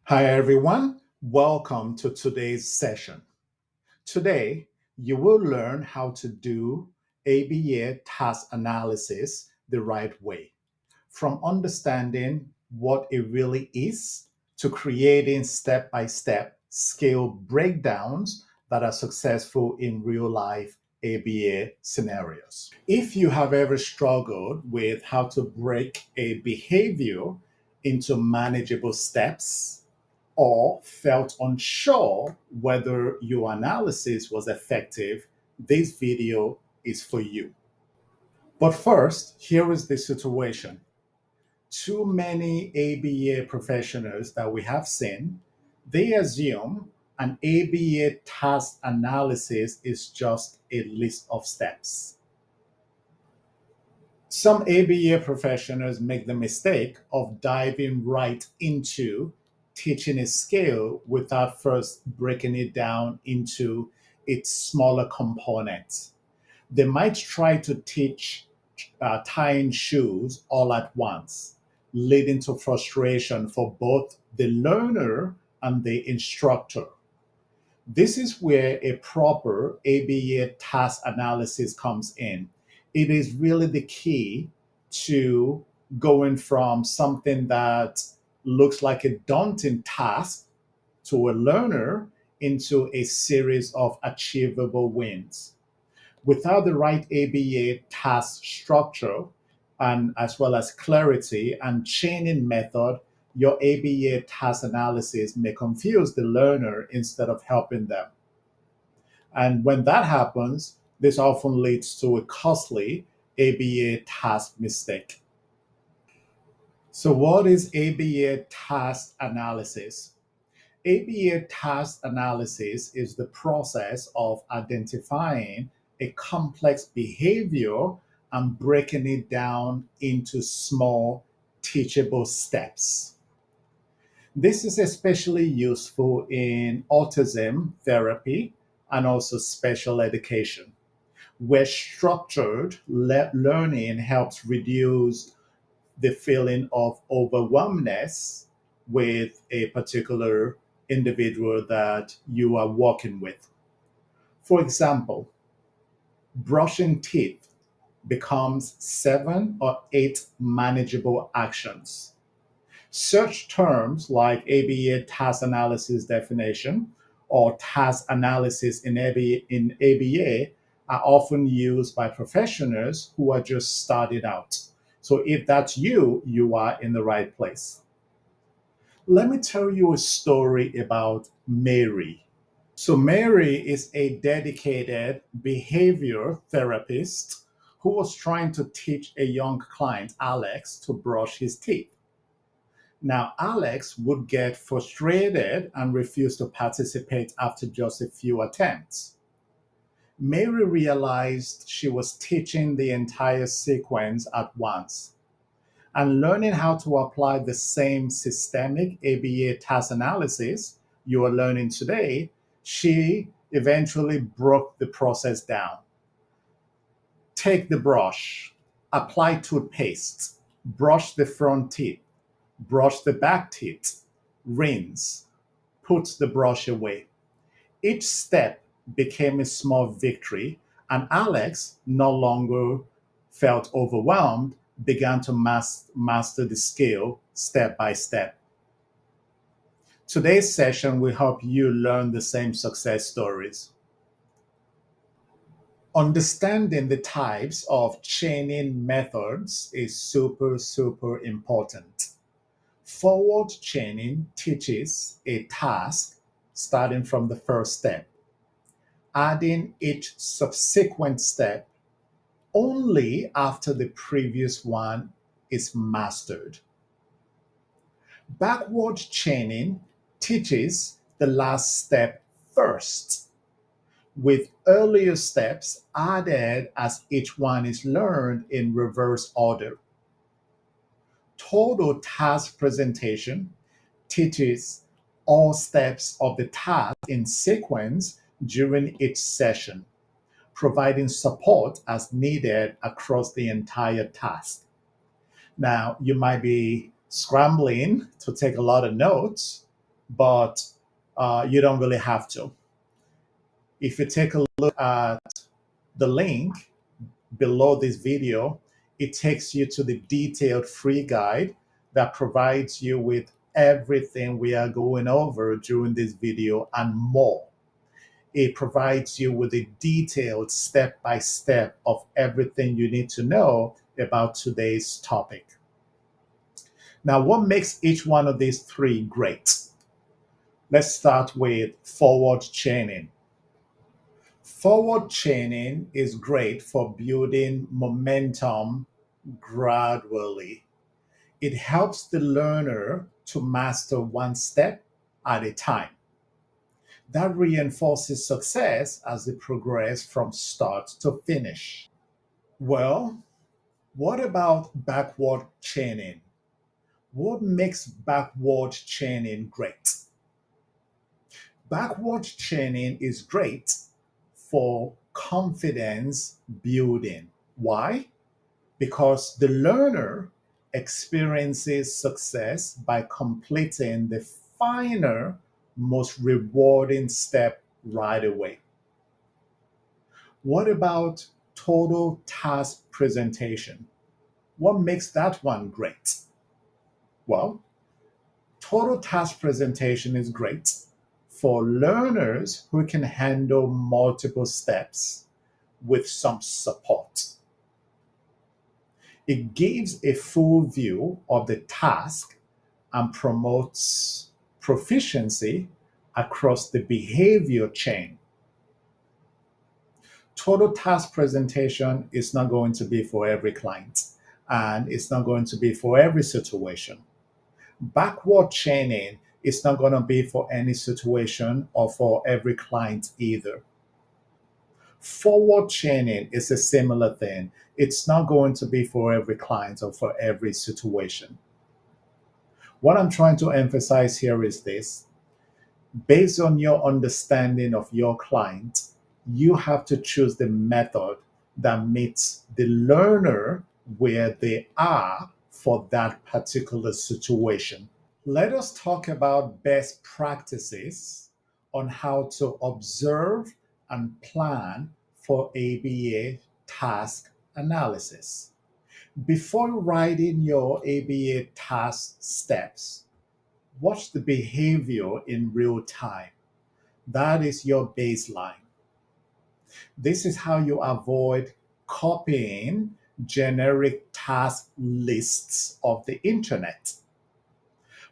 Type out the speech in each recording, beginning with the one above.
Hi, everyone. Welcome to today's session. Today, you will learn how to do ABA task analysis the right way, from understanding what it really is to creating step by step skill breakdowns that are successful in real life ABA scenarios. If you have ever struggled with how to break a behavior into manageable steps, or felt unsure whether your analysis was effective, this video is for you. But first, here is the situation. Too many ABA professionals that we have seen, they assume an ABA task analysis is just a list of steps. Some ABA professionals make the mistake of diving right into teaching a skill without first breaking it down into its smaller components. They might try to teach tying shoes all at once, leading to frustration for both the learner and the instructor. This is where a proper ABA task analysis comes in. It is really the key to going from something that looks like a daunting task to a learner into a series of achievable wins. Without the right ABA task structure and as well as clarity and chaining method, your ABA task analysis may confuse the learner instead of helping them. And when that happens, this often leads to a costly ABA task mistake. So, what is ABA task analysis? ABA task analysis is the process of identifying a complex behavior and breaking it down into small, teachable steps. This is especially useful in autism therapy and also special education, where structured learning helps reduce the feeling of overwhelmness with a particular individual that you are working with. For example, brushing teeth becomes 7 or 8 manageable actions. Search terms like ABA task analysis definition or task analysis in ABA are often used by professionals who are just started out. So if that's you, you are in the right place. Let me tell you a story about Mary. So, Mary is a dedicated behavior therapist who was trying to teach a young client, Alex, to brush his teeth. Now, Alex would get frustrated and refuse to participate after just a few attempts. Mary realized she was teaching the entire sequence at once and learning how to apply the same systemic ABA task analysis you are learning today. She eventually broke the process down. Take the brush, apply toothpaste, brush the front teeth, brush the back teeth, rinse, put the brush away. Each step became a small victory, and Alex no longer felt overwhelmed, began to master the skill step by step. Today's session will help you learn the same success stories. Understanding the types of chaining methods is super important. Forward chaining teaches a task starting from the first step, adding each subsequent step only after the previous one is mastered. Backward chaining teaches the last step first, with earlier steps added as each one is learned in reverse order. Total task presentation teaches all steps of the task in sequence during each session, providing support as needed across the entire task. Now, you might be scrambling to take a lot of notes, but you don't really have to. If you take a look at the link below this video, it takes you to the detailed free guide that provides you with everything we are going over during this video and more. It provides you with a detailed step-by-step of everything you need to know about today's topic. Now, what makes each one of these three great? Let's start with forward chaining. Forward chaining is great for building momentum gradually. It helps the learner to master one step at a time. That reinforces success as they progress from start to finish. Well, what about backward chaining? What makes backward chaining great? Backward chaining is great for confidence building. Why? Because the learner experiences success by completing the finer, most rewarding step right away. What about total task presentation? What makes that one great? Well, total task presentation is great for learners who can handle multiple steps with some support. It gives a full view of the task and promotes proficiency across the behavior chain. Total task presentation is not going to be for every client, and it's not going to be for every situation. Backward chaining is not going to be for any situation or for every client either. Forward chaining is a similar thing. It's not going to be for every client or for every situation. What I'm trying to emphasize here is this: based on your understanding of your client, you have to choose the method that meets the learner where they are for that particular situation. Let us talk about best practices on how to observe and plan for ABA task analysis. Before writing your ABA task steps, watch the behavior in real time. That is your baseline. This is how you avoid copying generic task lists of the internet.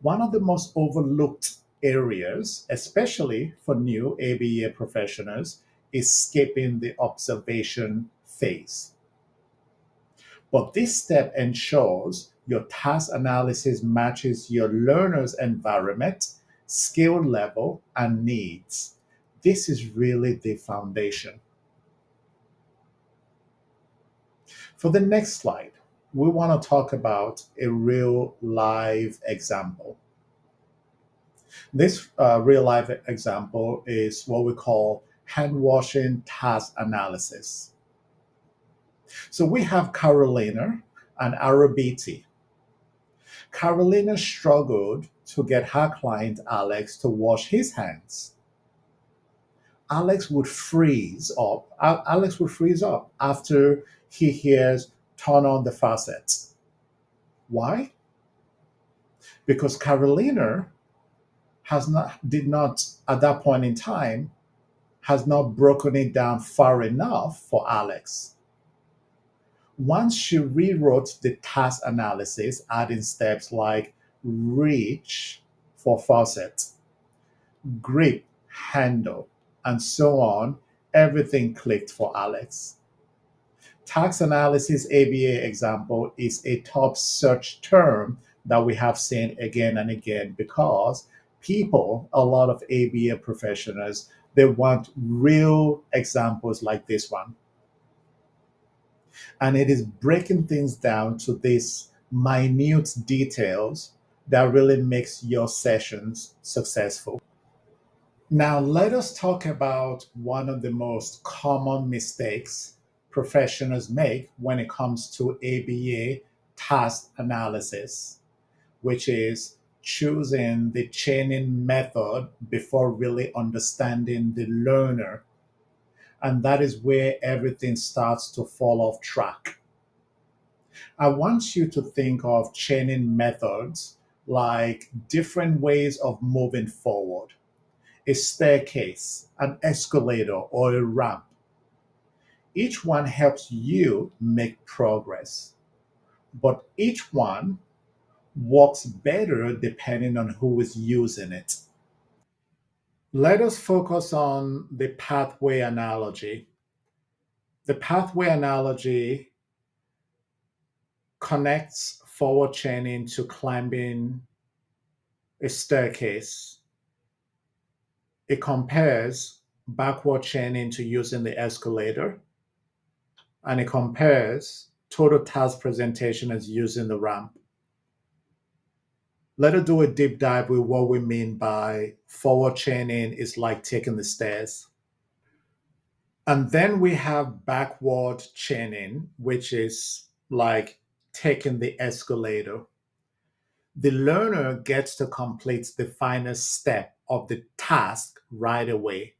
One of the most overlooked areas, especially for new ABA professionals, is skipping the observation phase. But this step ensures your task analysis matches your learner's environment, skill level, and needs. This is really the foundation. For the next slide, we want to talk about a real live example. This real life example is what we call handwashing task analysis. So we have Carolina, an RBT. Carolina struggled to get her client Alex to wash his hands. Alex would freeze up. Alex would freeze up after he hears turn on the faucet. Why? Because Carolina did not at that point in time has not broken it down far enough for Alex. Once she rewrote the task analysis, adding steps like reach for faucet, grip, handle, and so on, everything clicked for Alex. Task analysis ABA example is a top search term that we have seen again and again because people, a lot of ABA professionals, they want real examples like this one. And it is breaking things down to these minute details that really makes your sessions successful. Now, let us talk about one of the most common mistakes professionals make when it comes to ABA task analysis, which is choosing the chaining method before really understanding the learner. And that is where everything starts to fall off track. I want you to think of chaining methods like different ways of moving forward: a staircase, an escalator, or a ramp. Each one helps you make progress, but each one works better depending on who is using it. Let us focus on the pathway analogy. The pathway analogy connects forward chaining to climbing a staircase. It compares backward chaining to using the escalator, and it compares total task presentation as using the ramp. Let us do a deep dive with what we mean by forward chaining is like taking the stairs. And then we have backward chaining, which is like taking the escalator. The learner gets to complete the final step of the task right away,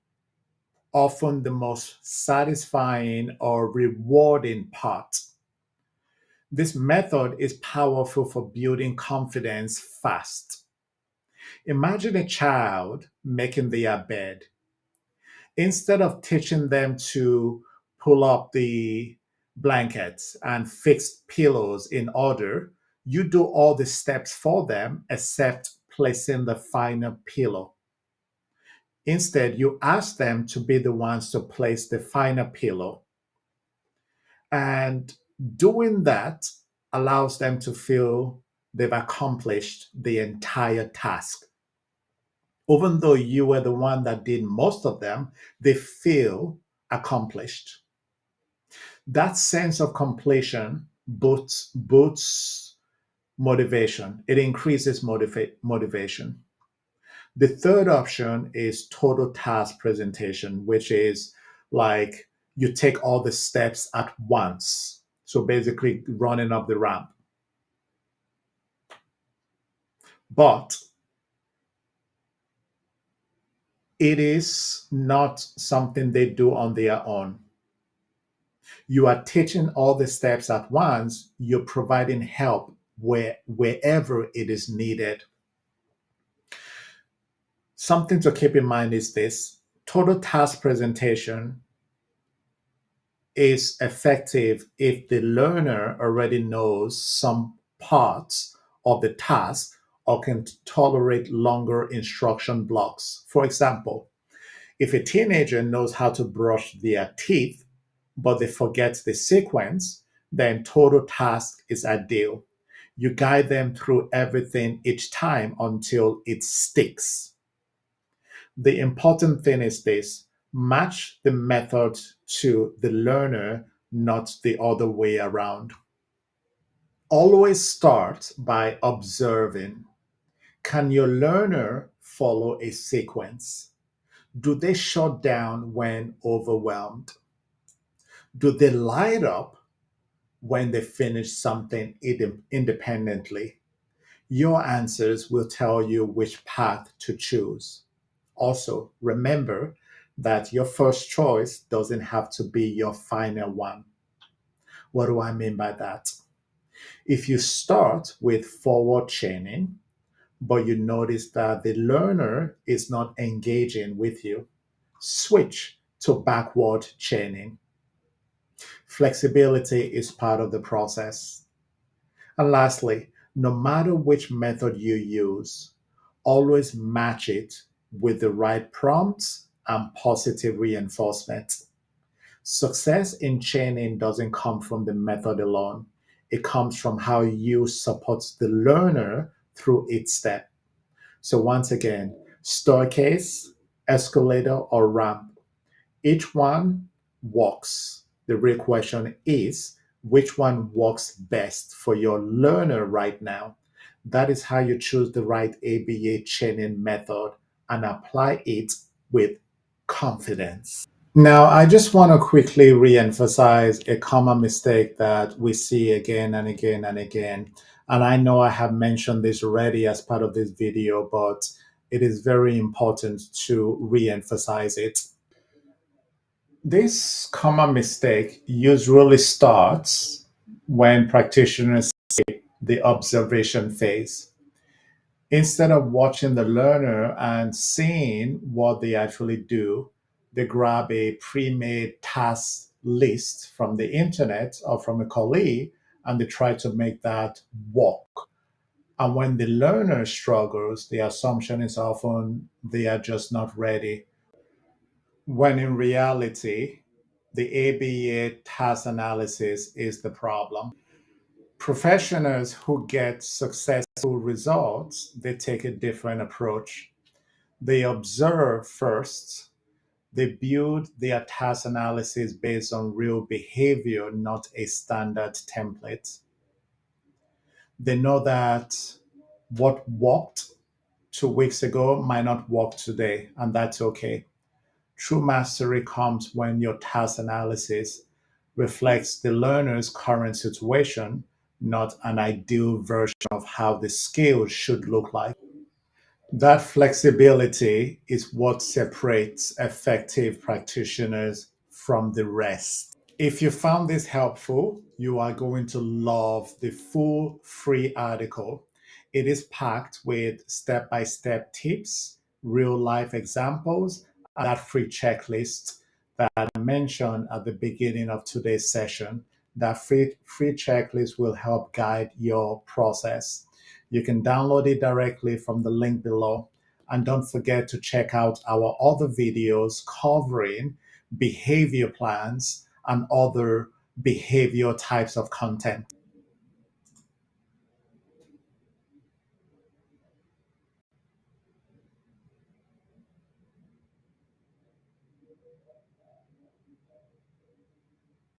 often the most satisfying or rewarding part. This method is powerful for building confidence fast. Imagine a child making their bed. Instead of teaching them to pull up the blankets and fix pillows in order, you do all the steps for them except placing the final pillow. Instead, you ask them to be the ones to place the final pillow. And doing that allows them to feel they've accomplished the entire task. Even though you were the one that did most of them, they feel accomplished. That sense of completion boosts motivation. It increases motivation. The third option is total task presentation, which is like you take all the steps at once. So basically, running up the ramp. But it is not something they do on their own. You are teaching all the steps at once, you're providing help wherever it is needed. Something to keep in mind is this: total task presentation is effective if the learner already knows some parts of the task or can tolerate longer instruction blocks. For example, if a teenager knows how to brush their teeth, but they forget the sequence, then total task is ideal. You guide them through everything each time until it sticks. The important thing is this: match the method to the learner, not the other way around. Always start by observing. Can your learner follow a sequence? Do they shut down when overwhelmed? Do they light up when they finish something independently? Your answers will tell you which path to choose. Also, remember that your first choice doesn't have to be your final one. What do I mean by that? If you start with forward chaining, but you notice that the learner is not engaging with you, switch to backward chaining. Flexibility is part of the process. And lastly, no matter which method you use, always match it with the right prompts and positive reinforcement. Success in chaining doesn't come from the method alone. It comes from how you support the learner through each step. So once again, staircase, escalator, or ramp, each one works. The real question is which one works best for your learner right now. That is how you choose the right ABA chaining method and apply it with confidence. Now, I just want to quickly re emphasize a common mistake that we see again and again and again. And I know I have mentioned this already as part of this video, but it is very important to re-emphasize it. This common mistake usually starts when practitioners the observation phase. Instead of watching the learner and seeing what they actually do, they grab a pre made task list from the internet or from a colleague and they try to make that work. And when the learner struggles, the assumption is often they are just not ready, when in reality, the ABA task analysis is the problem. Professionals who get successful results, they take a different approach. They observe first, they build their task analysis based on real behavior, not a standard template. They know that what worked 2 weeks ago might not work today, and that's okay. True mastery comes when your task analysis reflects the learner's current situation, not an ideal version of how the skill should look like. That flexibility is what separates effective practitioners from the rest. If you found this helpful, you are going to love the full free article. It is packed with step by step tips, real life examples, and that free checklist that I mentioned at the beginning of today's session. That free checklist will help guide your process. You can download it directly from the link below. And don't forget to check out our other videos covering behavior plans and other behavior types of content.